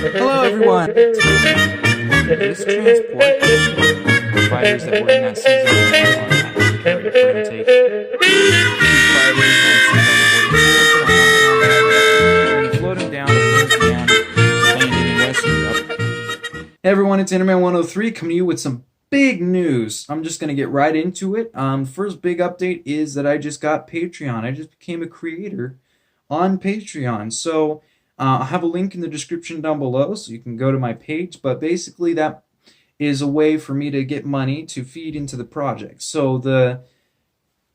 Hello, everyone. This transport fighters that were in that sea zone are carried frantic. These fighters and float them down and landed in West Europe. Hey everyone, it's Interman 103 coming to you with some big news. I'm just going to get right into it. First big update is that I just got Patreon. I just became a creator on Patreon. So I'll have a link in the description down below so you can go to my page. But basically that is a way for me to get money to feed into the project. So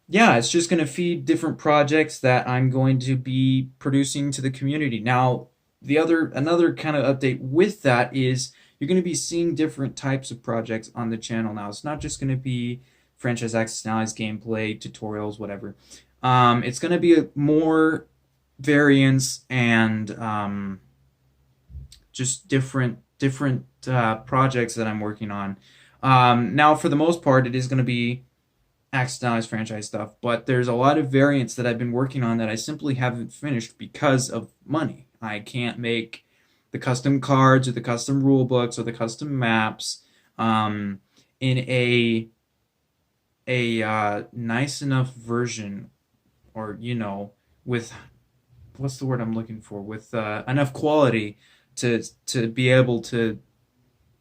it's just going to feed different projects that I'm going to be producing to the community. Now, another kind of update with that is you're going to be seeing different types of projects on the channel now. It's not just going to be franchise access analysis, gameplay, tutorials, whatever. It's going to be more variants and just different projects that I'm working on. Now, for the most part, it is going to be access analysis franchise stuff, but there's a lot of variants that I've been working on that I simply haven't finished because of money. I can't make the custom cards or the custom rule books or the custom maps in a nice enough version, or with what's the word I'm looking for, with enough quality to be able to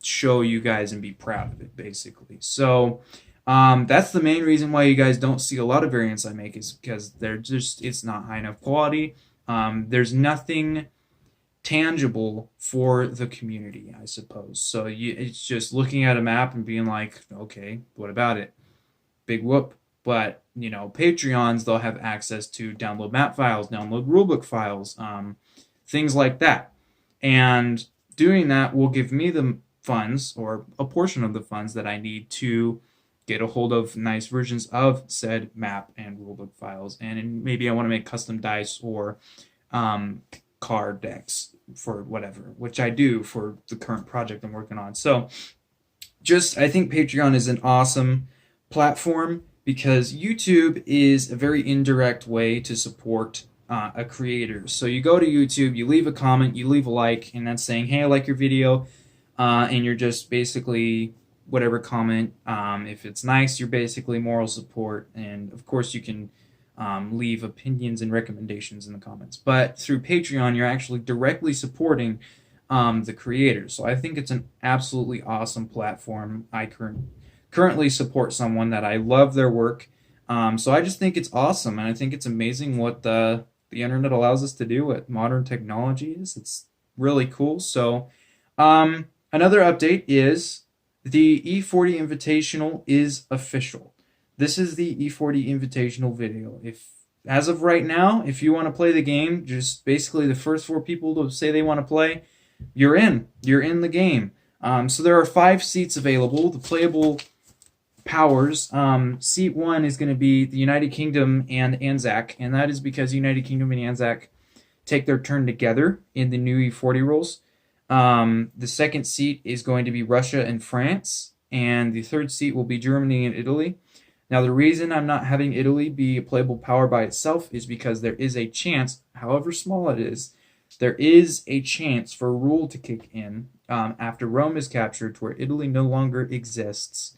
show you guys and be proud of it, basically. So that's the main reason why you guys don't see a lot of variants I make, is because it's not high enough quality. There's nothing tangible for the community, I suppose. So it's just looking at a map and being like, okay, what about it? Big whoop. But Patreons, they'll have access to download map files, download rulebook files, things like that. And doing that will give me the funds, or a portion of the funds that I need to get a hold of nice versions of said map and rulebook files. And maybe I want to make custom dice or card decks for whatever, which I do for the current project I'm working on. So I think Patreon is an awesome platform, because YouTube is a very indirect way to support a creator. So you go to YouTube, you leave a comment, you leave a like, and that's saying, hey, I like your video, and you're just basically whatever comment. If it's nice, you're basically moral support, and of course you can leave opinions and recommendations in the comments. But through Patreon, you're actually directly supporting the creators. So I think it's an absolutely awesome platform. I currently support someone that I love their work. So I just think it's awesome, and I think it's amazing what the internet allows us to do, what modern technology is. It's really cool. So another update is the E40 Invitational is official. This is the E40 Invitational video. As of right now, if you want to play the game, just basically the first 4 people to say they want to play, you're in. You're in the game. So there are 5 seats available. The playable powers. Seat 1 is going to be the United Kingdom and Anzac, and that is because United Kingdom and Anzac take their turn together in the new E40 rules. The second seat is going to be Russia and France, and the third seat will be Germany and Italy. Now, the reason I'm not having Italy be a playable power by itself is because there is a chance, however small it is, there is a chance for a rule to kick in after Rome is captured, to where Italy no longer exists.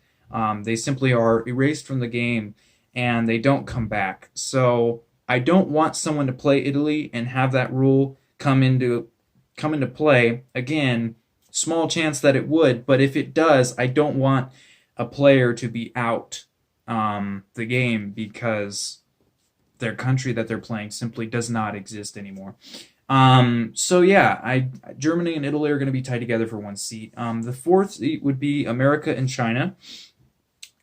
They simply are erased from the game, and they don't come back. So I don't want someone to play Italy and have that rule come into play. Again, small chance that it would, but if it does, I don't want a player to be out the game because their country that they're playing simply does not exist anymore. So yeah, Germany and Italy are going to be tied together for 1 seat. The 4th seat would be America and China,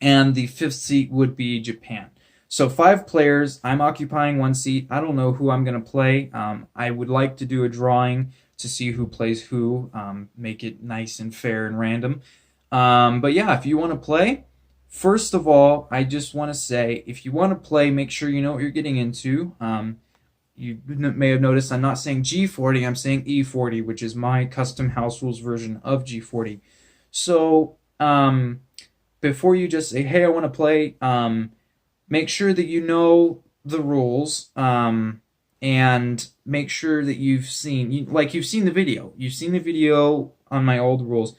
and the 5th seat would be Japan. So 5 players. I'm occupying 1 seat. I don't know who I'm going to play. I would like to do a drawing to see who plays who, make it nice and fair and random. But yeah, if you want to play, first of all, I just want to say, if you want to play, make sure you know what you're getting into. You may have noticed I'm not saying G40, I'm saying E40, which is my custom house rules version of G40. So before you just say, hey, I want to play, make sure that you know the rules and make sure that you've seen the video. You've seen the video on my old rules.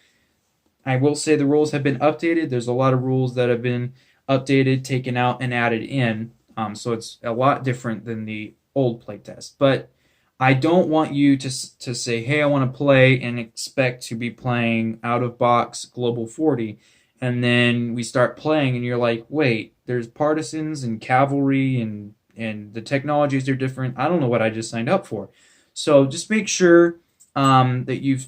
I will say the rules have been updated. There's a lot of rules that have been updated, taken out, and added in. So it's a lot different than the old playtest. But I don't want you to say, hey, I want to play and expect to be playing out of box Global 40. And then we start playing and you're like, wait, there's partisans and cavalry and the technologies are different. I don't know what I just signed up for. So just make sure that you've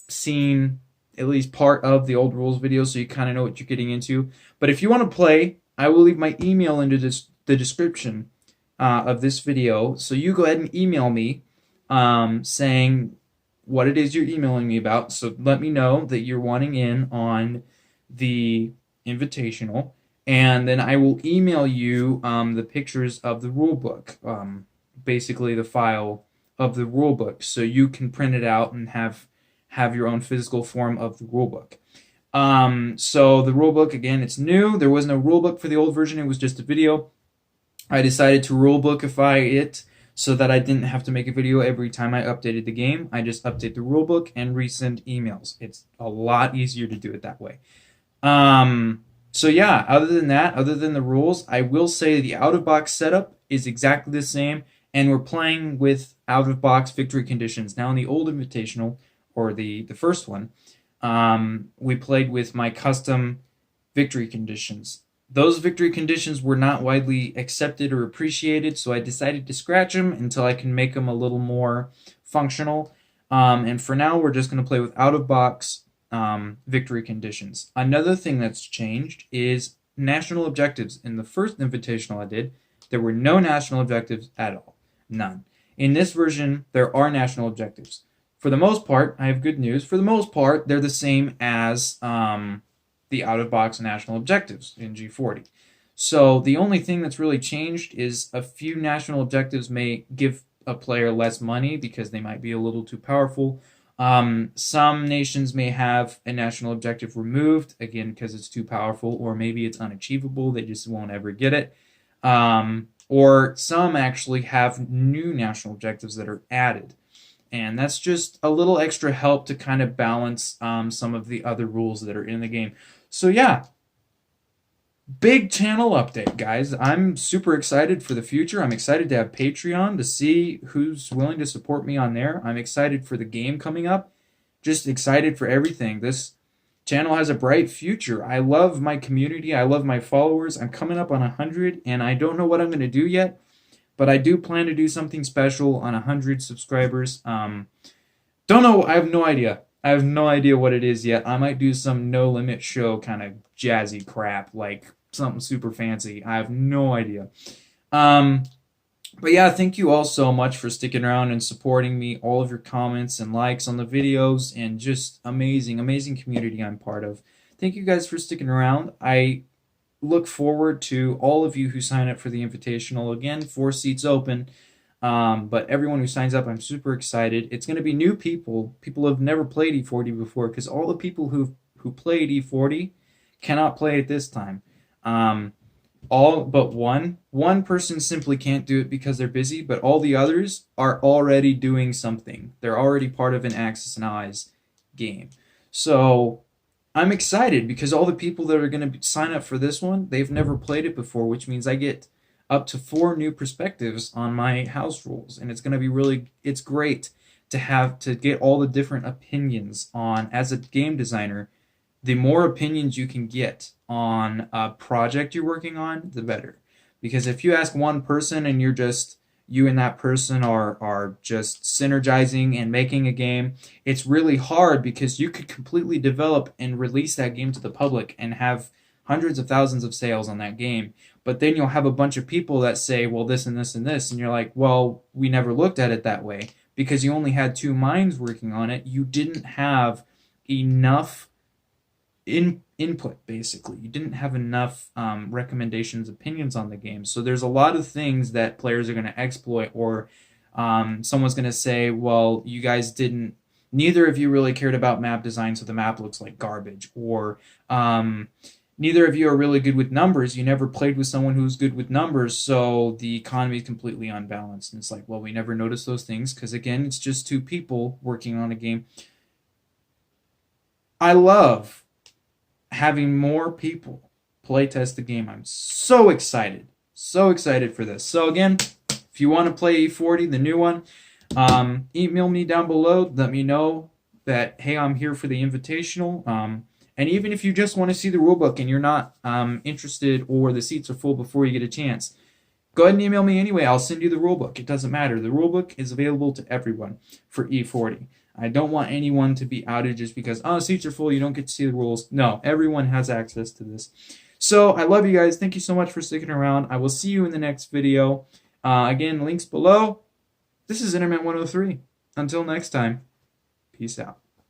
seen at least part of the old rules video so you kind of know what you're getting into. But if you want to play, I will leave my email into the description of this video. So you go ahead and email me saying what it is you're emailing me about. So let me know that you're wanting in on the Invitational. And then I will email you the pictures of the rule book, basically the file of the rule book, so you can print it out and have your own physical form of the rule book. So the rule book, again, it's new. There was no rule book for the old version. It was just a video. I decided to rule bookify it so that I didn't have to make a video every time I updated the game. I just update the rule book and resend emails. It's a lot easier to do it that way. So yeah, other than that, other than the rules, I will say the out-of-box setup is exactly the same, and we're playing with out-of-box victory conditions. Now in the old Invitational, or the first one, we played with my custom victory conditions. Those victory conditions were not widely accepted or appreciated, so I decided to scratch them until I can make them a little more functional. And for now, we're just going to play with out-of-box victory conditions. Another thing that's changed is national objectives. In the first Invitational I did, there were no national objectives at all. None. In this version, there are national objectives. For the most part, I have good news. For the most part, they're the same as the out-of-box national objectives in G40. So the only thing that's really changed is a few national objectives may give a player less money because they might be a little too powerful. Some nations may have a national objective removed, again, because it's too powerful, or maybe it's unachievable. They just won't ever get it. Or some actually have new national objectives that are added. And that's just a little extra help to kind of balance some of the other rules that are in the game. So yeah, big channel update, guys. I'm super excited for the future. I'm excited to have Patreon to see who's willing to support me on there. I'm excited for the game coming up. Just excited for everything. This channel has a bright future. I love my community. I love my followers. I'm coming up on 100, and I don't know what I'm going to do yet. But I do plan to do something special on 100 subscribers. Don't know. I have no idea. I have no idea what it is yet. I might do some no limit show kind of jazzy crap, like something super fancy. I have no idea. But yeah, thank you all so much for sticking around and supporting me. All of your comments and likes on the videos, and just amazing, amazing community I'm part of. Thank you guys for sticking around. I look forward to all of you who sign up for the Invitational. Again, 4 seats open, but everyone who signs up, I'm super excited. It's going to be new people who have never played E40 before, because all the people who played E40 cannot play it this time. All but one person simply can't do it because they're busy, but all the others are already doing something. They're already part of an Axis and Allies game. So I'm excited because all the people that are going to sign up for this one, they've never played it before, which means I get up to 4 new perspectives on my house rules, and it's going to be it's great to get all the different opinions on. As a game designer, the more opinions you can get on a project you're working on, the better. Because if you ask one person and you and that person are just synergizing and making a game, it's really hard, because you could completely develop and release that game to the public and have hundreds of thousands of sales on that game. But then you'll have a bunch of people that say, well, this and this and this, and you're like, well, we never looked at it that way, because you only had 2 minds working on it. You didn't have enough input, basically. You didn't have enough recommendations, opinions on the game. So there's a lot of things that players are going to exploit, or someone's going to say, well, you guys neither of you really cared about map design, so the map looks like garbage, or neither of you are really good with numbers. You never played with someone who's good with numbers, so the economy is completely unbalanced. And it's like, well, we never noticed those things because, again, it's just two people working on a game. I love having more people play test the game. I'm so excited. So excited for this. So, again, if you want to play E40, the new one, email me down below. Let me know that, hey, I'm here for the Invitational. And even if you just want to see the rulebook and you're not interested or the seats are full before you get a chance, go ahead and email me anyway. I'll send you the rulebook. It doesn't matter. The rulebook is available to everyone for E40. I don't want anyone to be outed just because, oh, seats are full, you don't get to see the rules. No, everyone has access to this. So I love you guys. Thank you so much for sticking around. I will see you in the next video. Again, links below. This is Internet 103. Until next time, peace out.